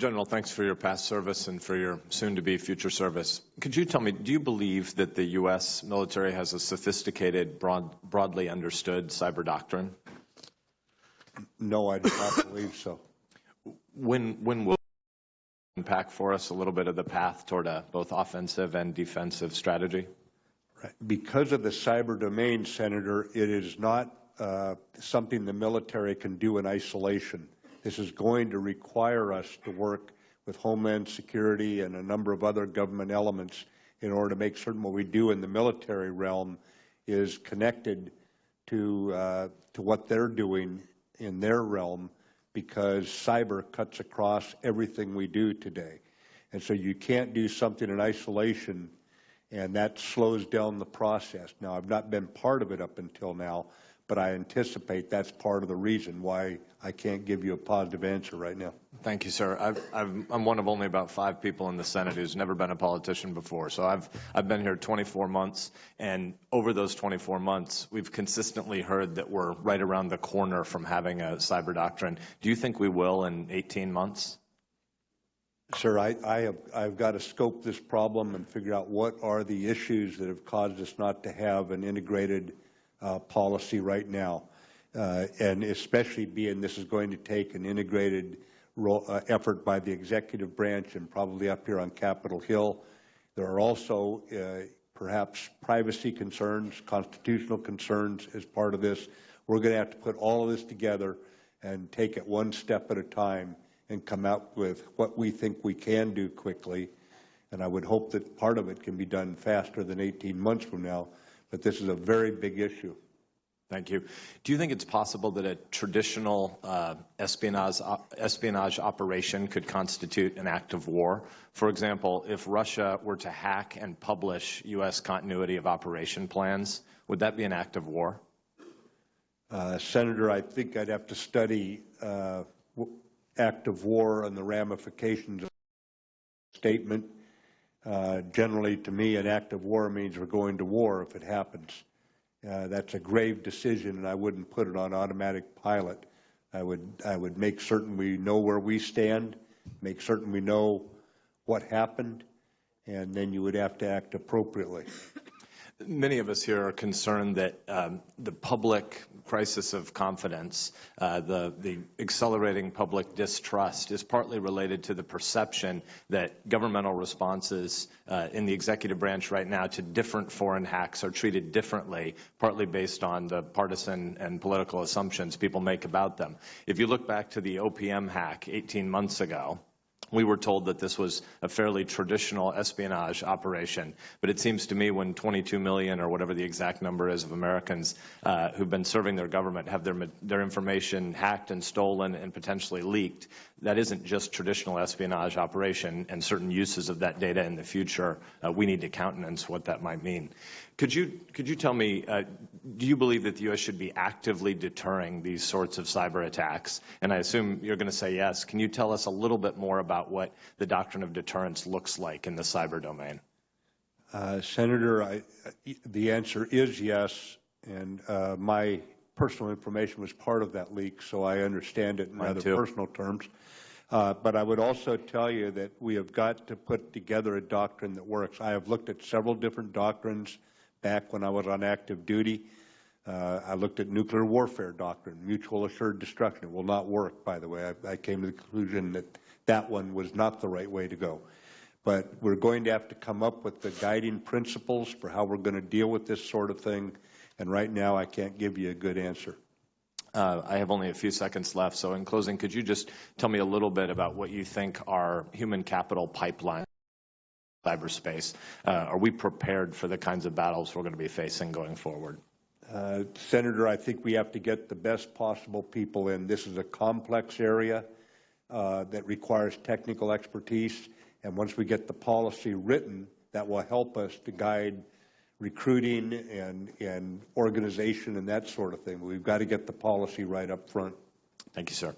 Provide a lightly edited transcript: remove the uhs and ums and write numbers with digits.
General, thanks for your past service and for your soon-to-be future service. Could you tell me, do you believe that the U.S. military has a sophisticated, broadly understood cyber doctrine? No, I do not believe so. When will you unpack for us a little bit of the path toward a both offensive and defensive strategy? Right. Because of the cyber domain, Senator, it is not something the military can do in isolation. This is going to require us to work with Homeland Security and a number of other government elements in order to make certain what we do in the military realm is connected to what they're doing in their realm, because cyber cuts across everything we do today. And so you can't do something in isolation, and that slows down the process. Now, I've not been part of it up until now, but I anticipate that's part of the reason why I can't give you a positive answer right now. Thank you, sir. I'm one of only about 5 people in the Senate who's never been a politician before. So I've been here 24 months, and over those 24 months, we've consistently heard that we're right around the corner from having a cyber doctrine. Do you think we will in 18 months? Sir, I've got to scope this problem and figure out what are the issues that have caused us not to have an integrated policy right now, and especially being this is going to take an integrated effort by the executive branch and probably up here on Capitol Hill. There are also perhaps privacy concerns, constitutional concerns as part of this. We're going to have to put all of this together and take it one step at a time and come out with what we think we can do quickly. And I would hope that part of it can be done faster than 18 months from now. But this is a very big issue. Thank you. Do you think it's possible that a traditional espionage operation could constitute an act of war? For example, if Russia were to hack and publish U.S. continuity of operation plans, would that be an act of war? Senator, I think I'd have to study act of war and the ramifications of the statement. Generally, to me, an act of war means we're going to war if it happens. That's a grave decision, and I wouldn't put it on automatic pilot. I would make certain we know where we stand, make certain we know what happened, and then you would have to act appropriately. Many of us here are concerned that the public crisis of confidence, the accelerating public distrust, is partly related to the perception that governmental responses in the executive branch right now to different foreign hacks are treated differently, partly based on the partisan and political assumptions people make about them. If you look back to the OPM hack 18 months ago, we were told that this was a fairly traditional espionage operation, but it seems to me when 22 million or whatever the exact number is of Americans who've been serving their government have their information hacked and stolen and potentially leaked, that isn't just traditional espionage operation, and certain uses of that data in the future, we need to countenance what that might mean. Could you tell me, do you believe that the U.S. should be actively deterring these sorts of cyber attacks? And I assume you're going to say yes. Can you tell us a little bit more about what the doctrine of deterrence looks like in the cyber domain? Senator, the answer is yes, and my personal information was part of that leak, so I understand it in rather personal terms. But I would also tell you that we have got to put together a doctrine that works. I have looked at several different doctrines back when I was on active duty. I looked at nuclear warfare doctrine, mutual assured destruction. It will not work, by the way. I came to the conclusion that that one was not the right way to go. But we're going to have to come up with the guiding principles for how we're going to deal with this sort of thing. And right now, I can't give you a good answer. I have only a few seconds left. So in closing, could you just tell me a little bit about what you think are human capital pipelines in cyberspace? Are we prepared for the kinds of battles we're going to be facing going forward? Senator, I think we have to get the best possible people in. This is a complex area that requires technical expertise. And once we get the policy written, that will help us to guide recruiting and organization and that sort of thing. We've got to get the policy right up front. Thank you, sir.